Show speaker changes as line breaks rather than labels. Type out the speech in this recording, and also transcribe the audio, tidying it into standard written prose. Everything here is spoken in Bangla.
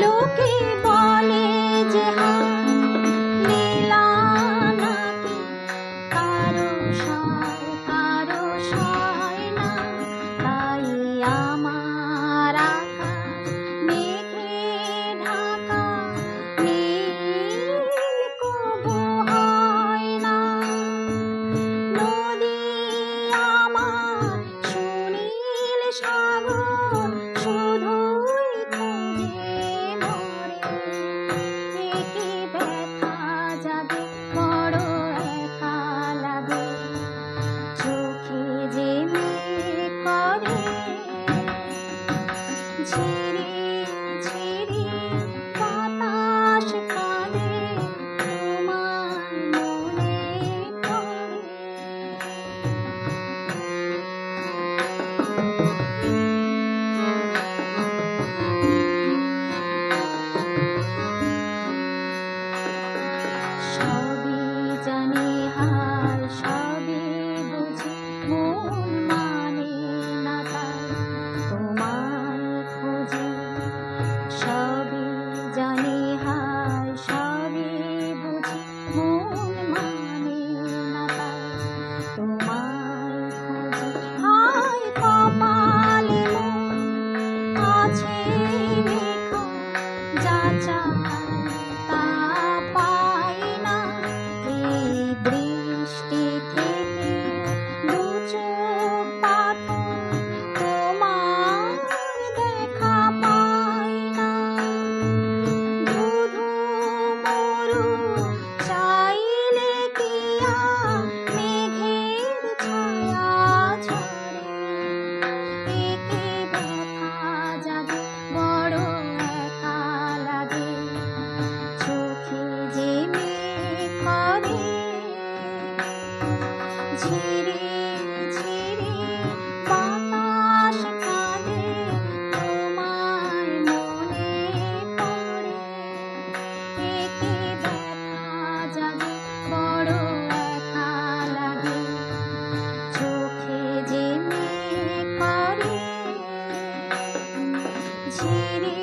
লোকে বলে যে লীলা নাকি কারো সয় না, তাই আমার আকাশ মেঘে ঢাকা নীল কবু হয় না। নদী আমার সুনীল সাগর শুধুই খোঁজে মরে, একে ব্যথা জাগে বড় একা লাগে, চোখে যে মেঘ করে ঝিরি ঝিরি বাতাস কাঁদে, তোমার মনে পড়ে। সবই জানি হায় সবই বুঝি, মন মানে না তাই তোমায় খুঁজি। সবই জানি হায় সবই বুঝি, মন মানে না তাই তোমায় খুঁজি। হায় কপালে মন আছে লেখা, যা চাই তা পাই না, এই বৃষ্টি থেকে দু চোখ পাথর তোমার দেখা পাই না। ধুধু মরু চাইলে কি আর মেঘের ছায়া ঝরে, একে ব্যথা জাগে বড় একা লাগে, চোখে যে মেঘ করে ঝিরি ঝিরি বাতাস কাঁদে, তোমায় মনে পড়ে, একে ব্যথা জাগে বড় একা লাগে, চোখে যে মেঘ করে ঝিরি